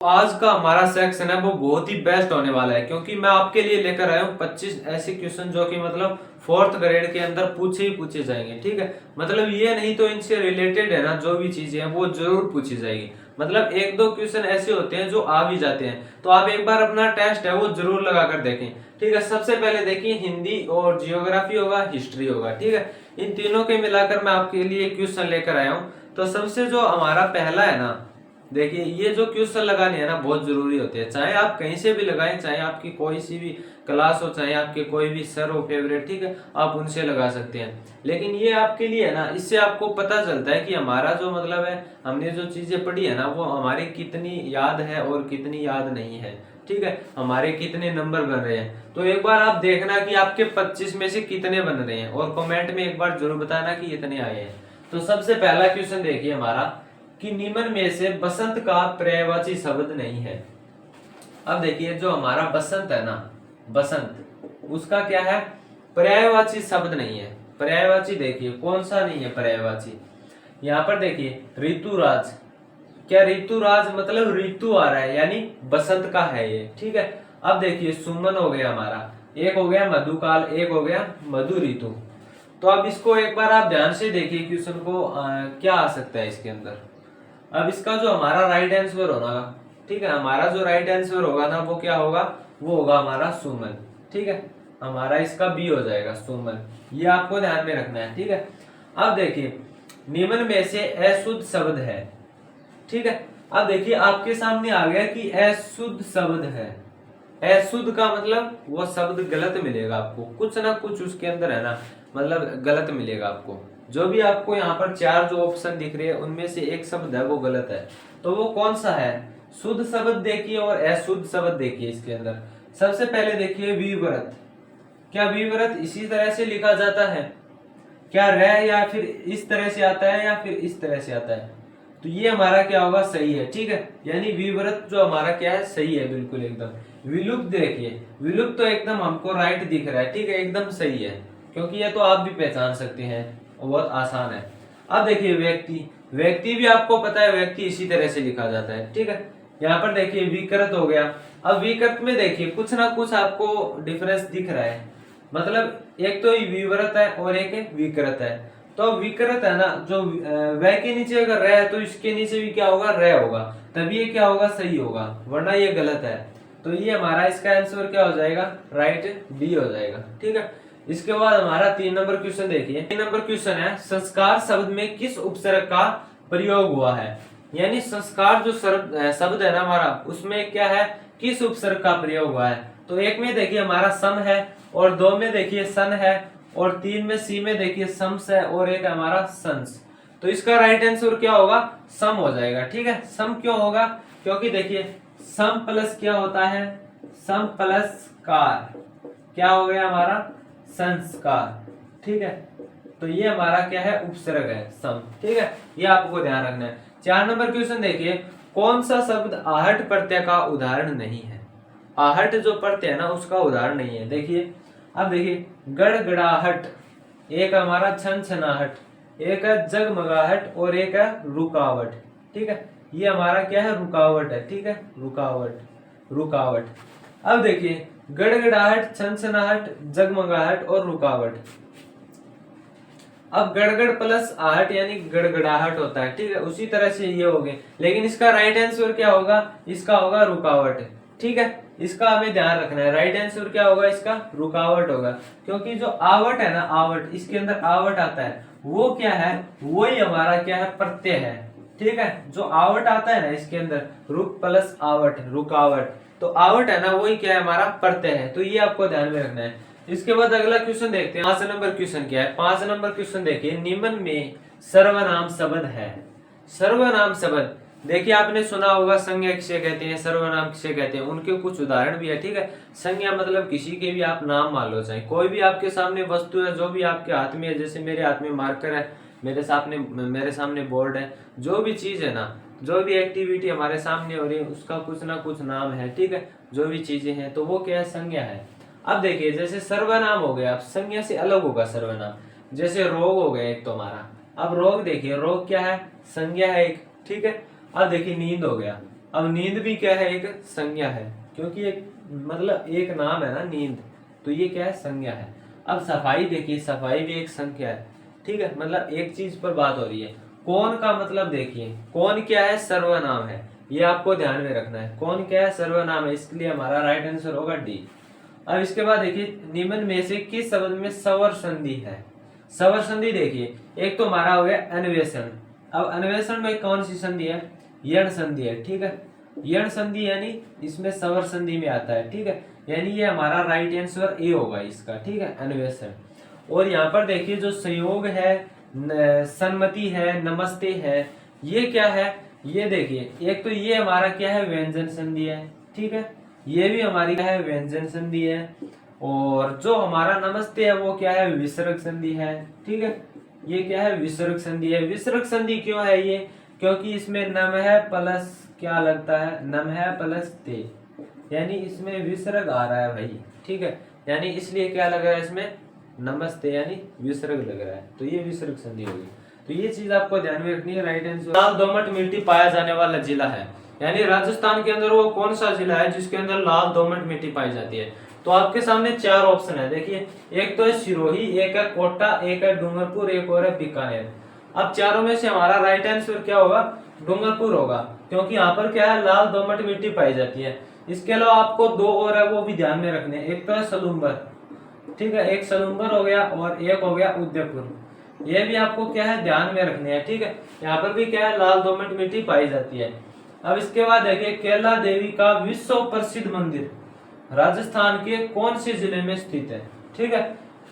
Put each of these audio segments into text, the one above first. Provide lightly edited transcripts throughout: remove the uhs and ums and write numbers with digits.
आज का हमारा सेक्शन है वो बहुत ही बेस्ट होने वाला है, क्योंकि मैं आपके लिए लेकर आया हूँ 25 ऐसे क्वेश्चन जो कि मतलब फोर्थ ग्रेड के अंदर पूछे ही पूछे जाएंगे। ठीक है, मतलब ये नहीं तो इनसे रिलेटेड है ना, जो भी चीजें हैं वो जरूर पूछी जाएगी। मतलब एक दो क्वेश्चन ऐसे होते हैं जो आ भी जाते हैं, तो आप एक बार अपना टेस्ट है वो जरूर लगा कर देखें। ठीक है, सबसे पहले देखिए हिंदी और जियोग्राफी होगा, हिस्ट्री होगा। ठीक है, इन तीनों के मिलाकर मैं आपके लिए क्वेश्चन लेकर आया हूँ। तो सबसे जो हमारा पहला है ना, देखिए ये जो क्वेश्चन लगाने हैं ना बहुत जरूरी होते हैं, चाहे आप कहीं से भी लगाएं, चाहे आपकी कोई सी भी क्लास हो, चाहे आपके कोई भी सर हो फेवरेट, ठीक है, आप उनसे लगा सकते हैं। लेकिन ये आपके लिए है ना, इससे आपको पता चलता है कि हमारा जो मतलब है, हमने जो चीजें पढ़ी है ना वो हमारी कितनी याद है और कितनी याद नहीं है। ठीक है, हमारे कितने नंबर बन रहे हैं। तो एक बार आप देखना कि आपके 25 में से कितने बन रहे हैं, और कमेंट में एक बार जरूर बताना कि इतने आए हैं। तो सबसे पहला क्वेश्चन देखिए हमारा, कि निम्न में से बसंत का पर्यायवाची शब्द नहीं है। अब देखिए जो हमारा बसंत है ना, बसंत, उसका क्या है, पर्यायवाची शब्द नहीं है। पर्यायवाची देखिए कौन सा नहीं है पर्यायवाची। यहाँ पर देखिए ऋतुराज, क्या ऋतुराज मतलब ऋतु आ रहा है, यानी बसंत का है ये। ठीक है, अब देखिए सुमन हो गया हमारा, एक हो गया मधुकाल, एक हो गया मधु ऋतु। तो अब इसको एक बार आप ध्यान से देखिए क्वेश्चन को, क्या आ सकता है इसके अंदर। अब इसका जो हमारा राइट आंसर होगा, ठीक है, हमारा जो राइट आंसर होगा ना वो क्या होगा, वो होगा हमारा सुमन। ठीक है, हमारा इसका बी हो जाएगा सुमन, ये आपको ध्यान में रखना है। ठीक है, अब देखिए निम्न में से अशुद्ध शब्द है। ठीक है, अब देखिए आपके सामने आ गया कि अशुद्ध शब्द है। अशुद्ध का मतलब वो शब्द गलत मिलेगा आपको, कुछ ना कुछ उसके अंदर है ना, मतलब गलत मिलेगा आपको। जो भी आपको यहाँ पर चार जो ऑप्शन दिख रहे हैं उनमें से एक शब्द है वो गलत है, तो वो कौन सा है। शुद्ध शब्द देखिए और अशुद्ध शब्द देखिए इसके अंदर। सबसे पहले देखिए विव्रत, क्या विव्रत इसी तरह से लिखा जाता है, क्या रह या फिर इस तरह से आता है या फिर इस तरह से आता है, तो ये हमारा क्या होगा, सही है। ठीक है, यानी विव्रत जो हमारा क्या है, सही है बिल्कुल एकदम। विलुप्त देखिए, विलुप्त तो एकदम हमको राइट दिख रहा है। ठीक है, एकदम सही है, क्योंकि ये तो आप भी पहचान सकते हैं, बहुत आसान है। अब देखिए व्यक्ति, व्यक्ति भी आपको पता है व्यक्ति इसी तरह से लिखा जाता है। ठीक है, यहाँ पर देखिए विकृत हो गया। अब विकृत में देखिए कुछ ना कुछ आपको डिफरेंस दिख रहा है, मतलब एक तो विवृत है और एक विकृत है। तो विकृत है ना, जो वह के नीचे अगर रह है तो इसके नीचे भी क्या होगा, रह होगा, तभी ये क्या होगा, सही होगा, वरना ये गलत है। तो ये हमारा इसका आंसर क्या हो जाएगा, राइट बी हो जाएगा। ठीक है, इसके बाद हमारा 3 नंबर क्वेश्चन देखिए। 3 नंबर क्वेश्चन है, संस्कार शब्द में किस उपसर्ग का प्रयोग हुआ है। यानी संस्कार जो शब्द है ना हमारा, उसमें क्या है, किस उपसर्ग का प्रयोग हुआ है। तो एक में देखिए हमारा सम है, और 2 में देखिए सन है, और 3 में सी में देखिए सम्स है, और एक हमारा संस। तो इसका राइट आंसर क्या होगा, सम हो जाएगा। ठीक है, सम क्यों होगा, क्योंकि देखिए सम प्लस क्या होता है, सम प्लस कार, क्या हो गया हमारा, संस्कार। ठीक है, तो ये हमारा क्या है, उपसर्ग है सम। ठीक है, ये आपको ध्यान रखना है। 4 नंबर क्वेश्चन देखिए, कौन सा शब्द आहट प्रत्यय का उदाहरण नहीं है। आहट जो प्रत्यय है ना उसका उदाहरण नहीं है। देखिए अब देखिए गड़गड़ाहट, एक हमारा छनछनाहट, एक है जगमगाहट, और एक है रुकावट। ठीक है, ये हमारा क्या है, रुकावट है। ठीक है, रुकावट, रुकावट। अब देखिए गड़गड़ाहट, छनछनाहट, जगमगाहट और रुकावट। अब गड़गड़ प्लस आहट यानी गड़गड़ाहट होता है। ठीक है, उसी तरह से ये हो गए, लेकिन इसका राइट आंसर क्या होगा, इसका होगा रुकावट। ठीक है, इसका हमें ध्यान रखना है, राइट आंसर क्या होगा इसका, रुकावट होगा। क्योंकि जो आवट है ना, आवट, इसके अंदर आवट आता है, वो क्या है, वही हमारा क्या है, प्रत्यय है। ठीक है, जो आवट आता है ना इसके अंदर, रुक प्लस आवट, रुकावट, तो आवट है ना वही क्या है, हमारा प्रत्यय है। तो ये आपको ध्यान में रखना है। इसके बाद अगला क्वेश्चन देखते हैं। 5 नंबर क्वेश्चन क्या है, 5 नंबर क्वेश्चन देखिए, निम्न में सर्वनाम शब्द है। सर्वनाम शब्द देखिए आपने सुना होगा, संज्ञा किसे कहते हैं, सर्वनाम किसे कहते हैं, उनके कुछ उदाहरण भी है। ठीक है, संज्ञा मतलब किसी के भी आप नाम मान लो, चाहे कोई भी आपके सामने वस्तु है, जो भी आपके हाथ में है, जैसे मेरे हाथ में मार्कर है, मेरे सामने बोर्ड है, जो भी चीज है ना, जो भी एक्टिविटी हमारे सामने हो रही है उसका कुछ ना कुछ नाम है। ठीक है, जो भी चीजें हैं तो वो क्या है, संज्ञा है। अब देखिए जैसे सर्वनाम हो गया, संज्ञा से अलग होगा सर्वनाम। जैसे रोग हो गया एक तो हमारा, अब रोग देखिए, रोग क्या है, संज्ञा है एक। ठीक है, अब देखिए नींद हो गया, अब नींद भी क्या है, एक संज्ञा है, क्योंकि एक मतलब एक नाम है ना नींद, तो ये क्या है, संज्ञा है। अब सफाई देखिए, सफाई भी एक संख्या है, ठीक है, मतलब एक चीज पर बात हो रही है। कौन का मतलब देखिए, कौन क्या है, सर्वनाम है, ये आपको ध्यान में रखना है। कौन क्या है, सर्वनाम है, इसके लिए हमारा राइट आंसर होगा डी। अब इसके बाद देखिए, निम्न में से किस शब्द में स्वर संधि है। स्वर संधि देखिए, एक तो हमारा हो गया अन्वेषण। अब अन्वेषण में कौन सी संधि है, यण संधि है, ठीक है। यण संधि यानी इसमें स्वर संधि में आता है, ठीक है, यानी ये हमारा राइट आंसर ए होगा इसका, ठीक है, अन्वेषण। और यहाँ पर देखिए जो संयोग है, सन्मति है, नमस्ते है, ये क्या है, ये देखिए, एक तो ये हमारा क्या है, व्यंजन संधि है, ठीक है, ये भी हमारी क्या है, व्यंजन संधि है। और जो हमारा नमस्ते है वो क्या है, विसर्ग संधि है, ठीक है, ये क्या है, विसर्ग संधि है। विसर्ग संधि क्यों है ये, क्योंकि इसमें नम है प्लस क्या लगता है, नम है प्लस ते, यानी इसमें विसर्ग आ रहा है भाई, ठीक है, यानी इसलिए क्या लग रहा है इसमें, नमस्ते, यानी विसर्ग लग रहा है, तो ये विसर्ग संधि होगी। तो ये चीज आपको ध्यान में रखनी है। राइट आंसर, लाल दोमट मिट्टी पाया जाने वाला जिला है, यानी राजस्थान के अंदर वो कौन सा जिला है जिसके अंदर लाल दोमट मिट्टी पाई जाती है। तो आपके सामने चार ऑप्शन है, देखिए, एक तो है सिरोही, एक है कोटा, एक है डूंगरपुर, एक और है बीकानेर। अब चारों में से हमारा राइट आंसर क्या होगा, डूंगरपुर होगा, क्योंकि यहाँ पर क्या है, लाल दोमट मिट्टी पाई जाती है। इसके अलावा आपको दो और है वो भी ध्यान में रखने हैं, एक तो है सलूम्बर, ठीक है, एक सलूम्बर हो गया और एक हो गया उदयपुर, ये भी आपको क्या है, ध्यान में रखने हैं, ठीक है। यहाँ पर भी क्या है, लाल दोमट मिट्टी पाई जाती है। अब इसके बाद देखिए, कैला देवी का विश्व प्रसिद्ध मंदिर राजस्थान के कौन से जिले में स्थित है, ठीक है।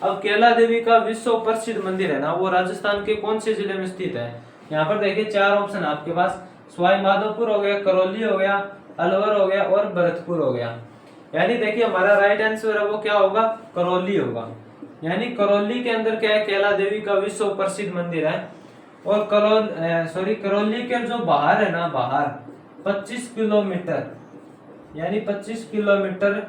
अब कैला देवी का विश्व प्रसिद्ध मंदिर है ना, वो राजस्थान के कौन से जिले में स्थित है। यहाँ पर देखिए चार ऑप्शन आपके पास, सवाई माधोपुर हो गया, करौली हो गया, अलवर हो गया और भरतपुर हो गया। यानी देखिए हमारा राइट आंसर है वो क्या होगा, करौली होगा। यानी करौली के अंदर क्या है, कैला देवी का विश्व प्रसिद्ध मंदिर है। और करौली के जो बाहर है ना, बाहर 25 किलोमीटर, यानी 25 किलोमीटर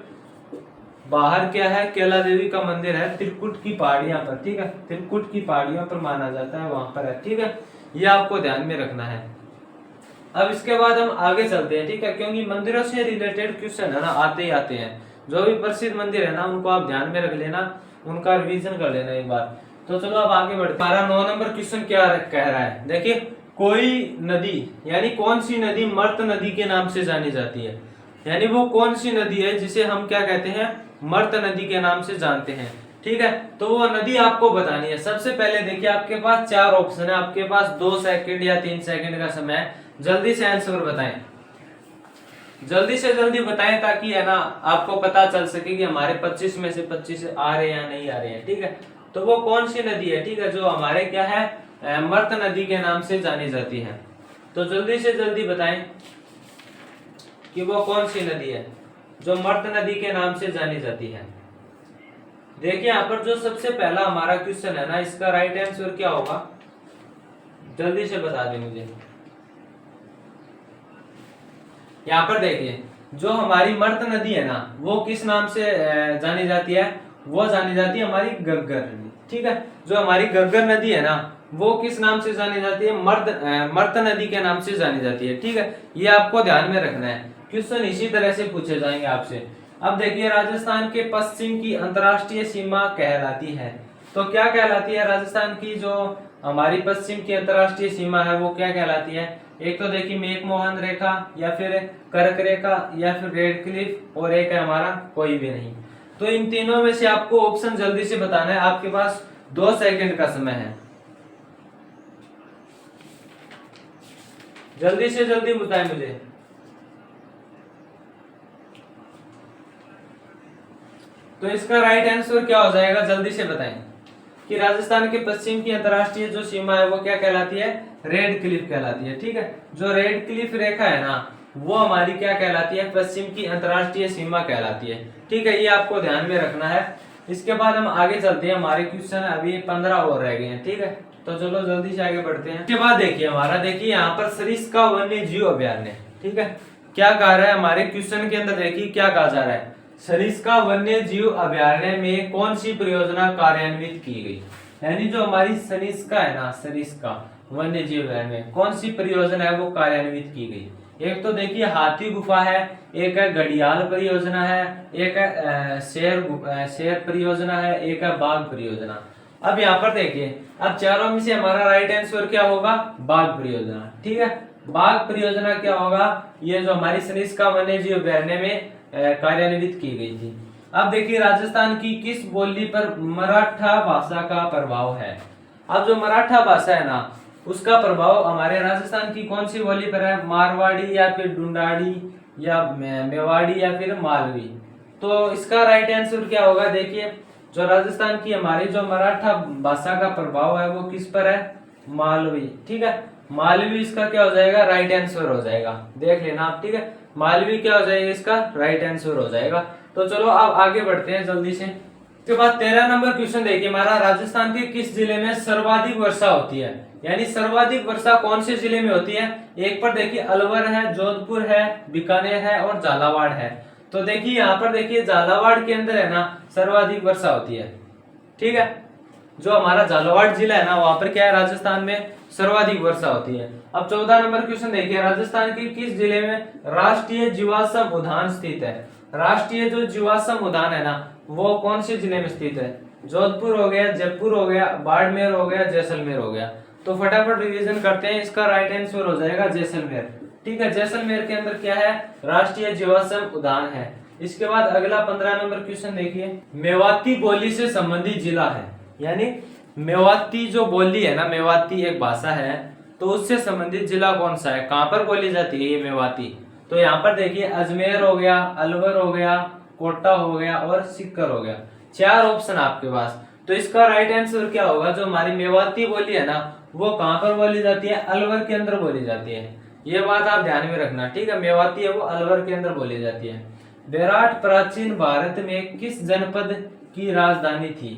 बाहर क्या है, कैला देवी का मंदिर है, त्रिकुट की पहाड़ियां पर, ठीक है, त्रिकुट की पहाड़ियों पर माना जाता है, वहां पर है, ठीक है, ये आपको ध्यान में रखना है। अब इसके बाद हम आगे चलते हैं, ठीक है, क्योंकि मंदिरों से रिलेटेड क्वेश्चन है ना आते ही आते हैं। जो भी प्रसिद्ध मंदिर है ना उनको आप ध्यान में रख लेना, उनका रिवीजन कर लेना एक बार। तो चलो अब आगे बढ़ते हैं। हमारा 9 नंबर क्वेश्चन क्या कह रहा है, देखिए, कोई नदी, यानी कौन सी नदी मर्त नदी के नाम से जानी जाती है, यानी वो कौन सी नदी है जिसे हम क्या कहते हैं, मर्त नदी के नाम से जानते हैं, ठीक है। तो वो नदी आपको बतानी है। सबसे पहले देखिए आपके पास चार ऑप्शन है, आपके पास 2 सेकंड या 3 सेकंड का समय है, जल्दी से आंसर बताएं, जल्दी से जल्दी बताएं, ताकि है ना आपको पता चल सके कि हमारे 25 में से 25 आ रहे हैं या नहीं आ रहे हैं, ठीक है। तो वो कौन सी नदी है, ठीक है, जो हमारे क्या है, मर्त नदी के नाम से जानी जाती है। तो जल्दी से जल्दी बताएं कि वो कौन सी नदी है जो मर्त नदी के नाम से जानी जाती है। देखिए यहाँ पर जो सबसे पहला हमारा क्वेश्चन है ना, इसका राइट आंसर क्या होगा, जल्दी से बता दें मुझे। यहाँ पर देखिए, जो हमारी मर्त नदी है ना वो किस नाम से जानी जाती है, वो जानी जाती है हमारी घग्गर नदी, ठीक है। जो हमारी घग्गर नदी है ना वो किस नाम से जानी जाती है, मर्त नदी के नाम से जानी जाती है, ठीक है, ये आपको ध्यान में रखना है। क्वेश्चन इसी तरह से पूछे जाएंगे आपसे। अब देखिए, राजस्थान के पश्चिम की अंतर्राष्ट्रीय सीमा कहलाती है, तो क्या कहलाती है, राजस्थान की जो हमारी पश्चिम की अंतर्राष्ट्रीय सीमा है वो क्या कहलाती है। एक तो देखिए मैकमोहन रेखा, या फिर कर्क रेखा, या फिर रेड क्लिफ, और एक है हमारा कोई भी नहीं। तो इन तीनों में से आपको ऑप्शन जल्दी से बताना है, आपके पास 2 सेकंड का समय है, जल्दी से जल्दी बताएं मुझे। तो इसका राइट आंसर क्या हो जाएगा, जल्दी से बताएं कि राजस्थान के पश्चिम की अंतर्राष्ट्रीय जो सीमा है वो क्या कहलाती है, रेड क्लिफ कहलाती है, ठीक है। जो रेड क्लिफ रेखा है ना वो हमारी क्या कहलाती है, पश्चिम की अंतर्राष्ट्रीय सीमा कहलाती है, ठीक है, ये आपको ध्यान में रखना है। इसके बाद हम आगे चलते हैं, हमारे क्वेश्चन अभी 15 और रह गए हैं, ठीक है। तो चलो जल्दी से आगे बढ़ते हैं। इसके बाद देखिए हमारा, देखिए यहाँ पर सरिस्का वन्य जीव अभ्यारण्य, ठीक है, क्या कहा रहा है हमारे क्वेश्चन के अंदर, देखिए क्या कहा जा रहा है, सरिस्का वन्य जीव अभ्यारण्य में कौन सी परियोजना कार्यान्वित की गई। यानी जो हमारी सरिस्का है ना, सरिस्का वन्य जीव अभ्यारण्य में कौन सी परियोजना है वो कार्यान्वित की गई, एक तो देखिए हाथी गुफा है, एक है घड़ियाल परियोजना है, एक है शेर परियोजना है, एक है बाघ परियोजना। अब यहाँ पर देखिए, अब चारों में से हमारा राइट आंसर क्या होगा? बाघ परियोजना। ठीक है, बाघ परियोजना क्या होगा? ये जो हमारी सरिस्का वन्य जीव अभयारण्य में कार्यान्वित की गई थी। अब देखिए राजस्थान की किस बोली पर मराठा भाषा का प्रभाव है? अब जो मराठा भाषा है ना, उसका प्रभाव हमारे राजस्थान की कौन सी बोली पर है? मारवाड़ी या फिर ढूंढाड़ी या मेवाड़ी या फिर मालवी। तो इसका राइट आंसर क्या होगा? देखिए, जो राजस्थान की हमारी जो मराठा भाषा का प्रभाव है वो किस पर है? मालवी। ठीक है, मालवी इसका क्या हो जाएगा? राइट आंसर हो जाएगा। देख लेना आप। ठीक है, मालवी क्या हो जाएगा? इसका राइट आंसर हो जाएगा। तो चलो अब आगे बढ़ते हैं जल्दी से। इसके बाद 13 नंबर क्वेश्चन देखिए हमारा, राजस्थान के किस जिले में सर्वाधिक वर्षा होती है? यानी सर्वाधिक वर्षा कौन से जिले में होती है? एक पर देखिए अलवर है, जोधपुर है, बीकानेर है और झालावाड़ है। तो देखिए यहाँ पर देखिए झालावाड़ के अंदर है ना सर्वाधिक वर्षा होती है। ठीक है, जो हमारा झालावाड़ जिला है ना वहां पर क्या है? राजस्थान में सर्वाधिक वर्षा होती है। अब 14 नंबर क्वेश्चन देखिए, राजस्थान के किस जिले में राष्ट्रीय जीवाश्म उद्यान स्थित है? राष्ट्रीय जो जीवाश्म उद्यान है ना वो कौन से जिले में स्थित है? जोधपुर हो गया, जयपुर हो गया, बाड़मेर हो गया, जैसलमेर हो गया। तो फटाफट रिवीजन करते हैं, इसका राइट आंसर हो जाएगा जैसलमेर। ठीक है, जैसलमेर के अंदर क्या है? राष्ट्रीय जीवाश्म उद्यान है। इसके बाद अगला 15 नंबर क्वेश्चन देखिए, मेवाती बोली से संबंधित जिला है। यानी मेवाती जो बोली है ना, मेवाती एक भाषा है, तो उससे संबंधित जिला कौन सा है? कहां पर बोली जाती है ये मेवाती? तो यहाँ पर देखिए अजमेर हो गया, अलवर हो गया, कोटा हो गया और सीकर हो गया। 4 ऑप्शन आपके पास। तो इसका राइट आंसर क्या होगा? जो हमारी मेवाती बोली है ना वो कहां पर बोली जाती है? अलवर के अंदर बोली जाती है। ये बात आप ध्यान में रखना। ठीक है, मेवाती है वो अलवर के अंदर बोली जाती है। बेराट प्राचीन भारत में किस जनपद की राजधानी थी?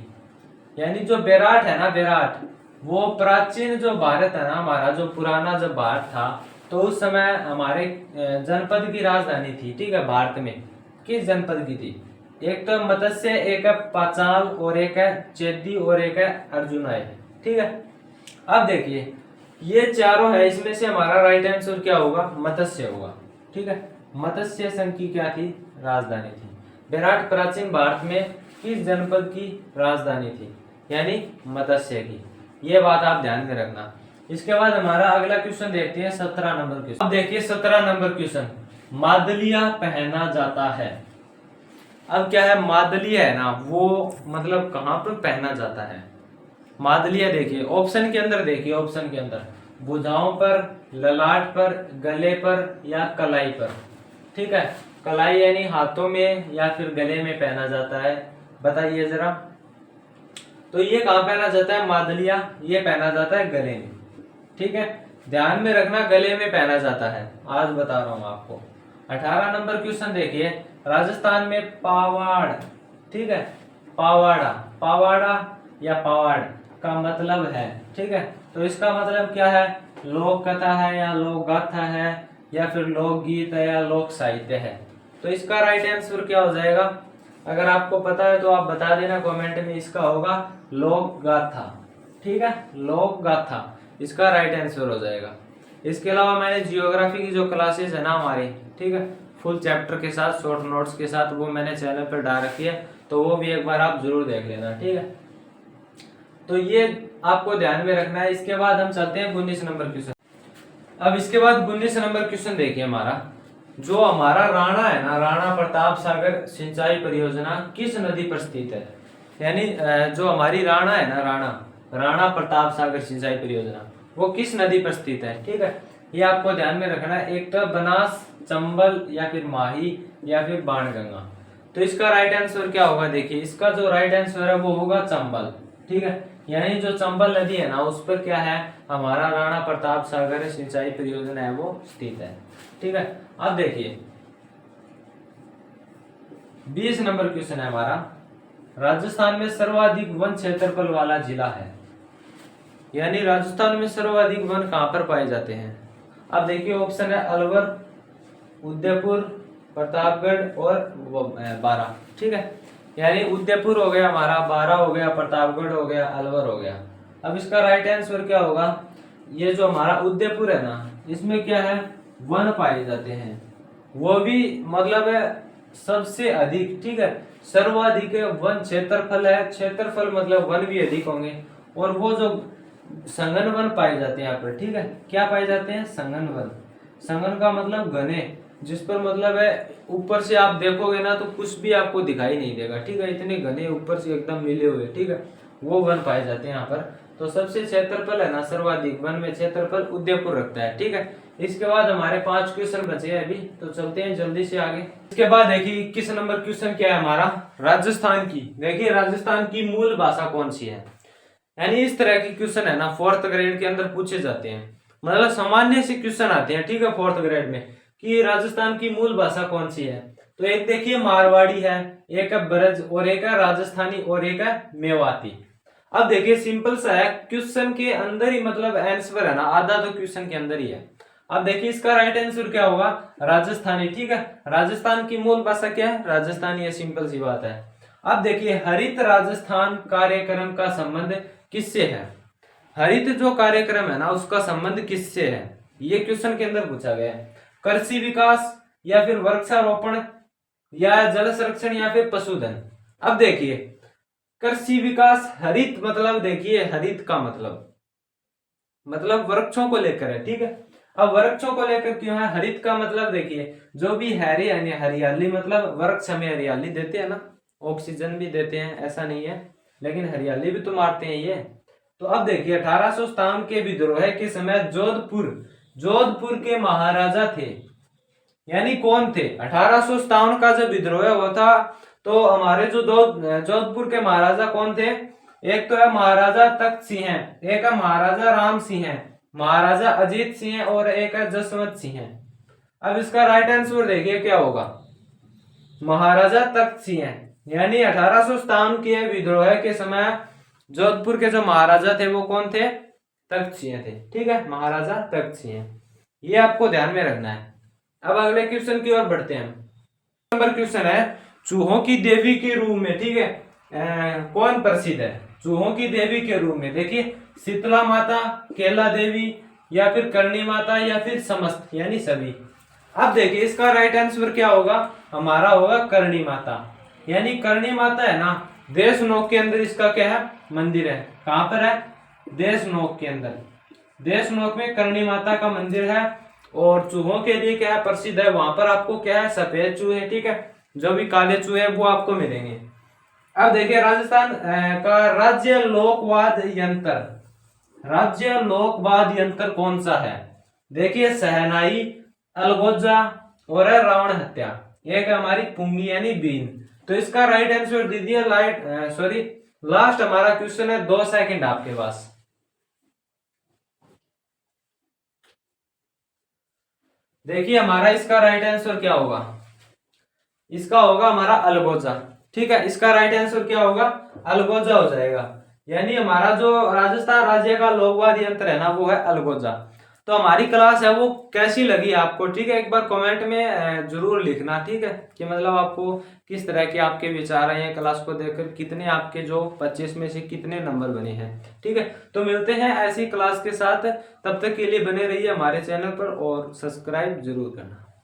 यानी जो बेराट है ना, बेराट वो प्राचीन जो भारत है ना हमारा, जो पुराना जब भारत था तो उस समय हमारे जनपद की राजधानी थी। ठीक है, भारत में किस जनपद की थी? एक तो मत्स्य, एक है पांचाल और एक है चेदी और एक है अर्जुनाई। ठीक है, अब देखिए ये चारों है, इसमें से हमारा राइट आंसर क्या होगा? मत्स्य होगा। ठीक है, मत्स्य संघ की क्या थी? राजधानी थी। बेराट प्राचीन भारत में किस जनपद की राजधानी थी? यानी मत्स्य की। ये बात आप ध्यान में रखना। इसके बाद हमारा अगला क्वेश्चन देखते हैं 17 नंबर क्वेश्चन। अब देखिए 17 नंबर क्वेश्चन, मादलिया पहना जाता है। अब क्या है? मादलिया है ना वो मतलब कहां पर पहना जाता है? मादलिया देखिए ऑप्शन के अंदर, देखिए ऑप्शन के अंदर भुजाओं पर, ललाट पर, गले पर या कलाई पर। ठीक है, कलाई यानी हाथों में या फिर गले में पहना जाता है, बताइए जरा। तो ये कहां पहना जाता है? मादलिया ये पहना जाता है गले में। ठीक है, ध्यान में रखना गले में पहना जाता है, आज बता रहा हूं आपको। 18 नंबर क्वेश्चन देखिए, राजस्थान में पावाड़, ठीक है, पावाड़ा, पावाड़ा या पावाड़ का मतलब है। ठीक है, तो इसका मतलब क्या है? लोक कथा है या लोक गाथा है या फिर लोकगीत है या लोक साहित्य है। तो इसका राइट आंसर क्या हो जाएगा? अगर आपको पता है तो आप बता देना कमेंट में। इसका होगा लोक गाथा। ठीक है, लोक गाथा इसका राइट आंसर हो जाएगा। इसके अलावा मैंने जियोग्राफी की जो क्लासेस है ना हमारी, ठीक है, फुल चैप्टर के साथ शॉर्ट नोट्स के साथ, वो मैंने चैनल पर डाल रखी है, तो वो भी एक बार आप जरूर देख लेना। ठीक है, तो ये आपको ध्यान में रखना है। इसके बाद हम चलते हैं 19 नंबर क्वेश्चन। अब इसके बाद 19 नंबर क्वेश्चन देखिए हमारा, जो हमारा राणा है ना, राणा प्रताप सागर सिंचाई परियोजना किस नदी पर स्थित है? यानी जो हमारी राणा है ना, राणा प्रताप सागर सिंचाई परियोजना वो किस नदी पर स्थित है? ठीक है, ये आपको ध्यान में रखना है। एक तो बनास, चंबल या फिर माही या फिर बाणगंगा। तो इसका राइट आंसर क्या होगा? देखिए इसका जो राइट आंसर है वो होगा चंबल। ठीक है, यानी जो चंबल नदी है ना उस पर क्या है? हमारा राणा प्रताप सागर सिंचाई परियोजना है वो स्थित है। ठीक है, अब देखिए 20 नंबर क्वेश्चन है हमारा, राजस्थान में सर्वाधिक वन क्षेत्रफल वाला जिला है। यानी राजस्थान में सर्वाधिक वन कहां पर पाए जाते हैं? अब देखिए ऑप्शन है अलवर, उदयपुर, प्रतापगढ़ और बारा। ठीक है, यानी उदयपुर हो गया हमारा, बारा हो गया, प्रतापगढ़ हो गया, अलवर हो गया। अब इसका राइट आंसर क्या होगा? ये जो हमारा उदयपुर है ना इसमें क्या है? वन पाए जाते हैं, वो भी मतलब है सबसे अधिक, ठीक है, सर्वाधिक वन क्षेत्रफल है, क्षेत्रफल मतलब वन भी अधिक होंगे। और वो जो संघन वन पाए जाते हैं यहाँ पर, ठीक है, क्या पाए जाते हैं, संघन वन। संघन का मतलब घने, जिस पर मतलब है ऊपर से आप देखोगे ना तो कुछ भी आपको दिखाई नहीं देगा, ठीक है, इतने घने ऊपर से एकदम मिले हुए, ठीक है, वो वन पाए जाते हैं यहाँ पर। तो सबसे क्षेत्रफल है ना सर्वाधिक वन में क्षेत्रफल उदयपुर रखता है, ठीक है। इसके बाद हमारे 5 क्वेश्चन बचे हैं अभी, तो चलते हैं जल्दी से आगे। इसके बाद देखिए 21 नंबर क्वेश्चन क्या है हमारा, राजस्थान की। देखिए राजस्थान की मूल भाषा कौन सी है, यानी इस तरह के क्वेश्चन है ना 4th ग्रेड के अंदर पूछे जाते हैं, मतलब सामान्य से क्वेश्चन आते हैं, ठीक है, 4th ग्रेड में, कि राजस्थान की मूल भाषा कौन सी है। तो एक देखिए मारवाड़ी है, एक है ब्रज, और एक है राजस्थानी, और एक है मेवाती। अब देखिए सिंपल सा है, क्वेश्चन के अंदर ही मतलब आंसर है ना, आधा तो क्वेश्चन के अंदर ही है। अब देखिए इसका राइट आंसर क्या होगा, राजस्थानी, ठीक है। राजस्थान की मूल भाषा क्या है, राजस्थानी है, सिंपल सी बात है। अब देखिए हरित राजस्थान कार्यक्रम का संबंध किससे है, हरित जो कार्यक्रम है ना उसका संबंध किससे है, ये क्वेश्चन के अंदर पूछा गया है। कृषि विकास, या फिर वृक्षारोपण, या जल संरक्षण, या फिर पशुधन। अब देखिए कृषि विकास, हरित मतलब देखिए हरित का मतलब वृक्षों को लेकर है, ठीक है। अब वृक्षों को लेकर क्यों है, हरित का मतलब देखिए जो भी हरियाली, हरियाली मतलब वृक्ष हमें हरियाली देते हैं ना, ऑक्सीजन भी देते हैं, ऐसा नहीं है, लेकिन हरियाली भी तो मारते हैं ये। तो अब देखिए 1857 के विद्रोह के समय जोधपुर के महाराजा थे, यानी कौन थे, 1857 का जब विद्रोह हुआ था तो हमारे जो जोधपुर के महाराजा कौन थे, एक तो है महाराजा तख्त सिंह है, एक है महाराजा राम सिंह है, महाराजा अजीत सिंह है, और एक है जसवंत सिंह है। अब इसका राइट आंसर देखिए क्या होगा, महाराजा तख्त सिंह है, यानी 1857 के विद्रोह के समय जोधपुर के जो महाराजा थे वो कौन थे, तख्त सिंह थे, ठीक है, महाराजा तख्त सिंह, ये आपको ध्यान में रखना है। अब अगले क्वेश्चन की ओर बढ़ते हैं। नंबर क्वेश्चन है, चूहों की देवी के रूप में, ठीक है, कौन प्रसिद्ध है, चूहों की देवी के रूप में। देखिए शीतला माता, केला देवी, या फिर करणी माता, या फिर समस्त यानी सभी। अब देखिए इसका राइट आंसर क्या होगा, हमारा होगा करणी माता, यानी करणी माता है ना देशनोक के अंदर इसका क्या है, मंदिर है। कहां पर है, देशनोक के अंदर, देशनोक में करणी माता का मंदिर है। और चूहों के लिए क्या है, प्रसिद्ध है, वहां पर आपको क्या है, सफेद चूहे, ठीक है, जो भी काले चूहे वो आपको मिलेंगे। अब देखिए राजस्थान का राज्य लोकवाद यंत्र कौन सा है। देखिए सहनाई, अलगोजा, और है रावण हत्या, एक हमारी पुंगी यानी बीन। तो इसका राइट आंसर दे दिया, लास्ट हमारा क्वेश्चन है, 2 सेकंड आपके पास। देखिए हमारा इसका राइट आंसर क्या होगा, इसका होगा हमारा अलगोजा, ठीक है, इसका राइट आंसर क्या होगा, अलगोजा हो जाएगा। यानी हमारा जो राजस्थान राज्य का लोकवाद यंत्र है ना वो है अलगोजा। तो हमारी क्लास है वो कैसी लगी आपको, ठीक है, एक बार कमेंट में जरूर लिखना, ठीक है, कि मतलब आपको किस तरह के आपके विचार हैं क्लास को देखकर, कितने आपके जो 25 में से कितने नंबर बने हैं, ठीक है। तो मिलते हैं ऐसी क्लास के साथ, तब तक के लिए बने रहिए हमारे चैनल पर और सब्सक्राइब जरूर करना।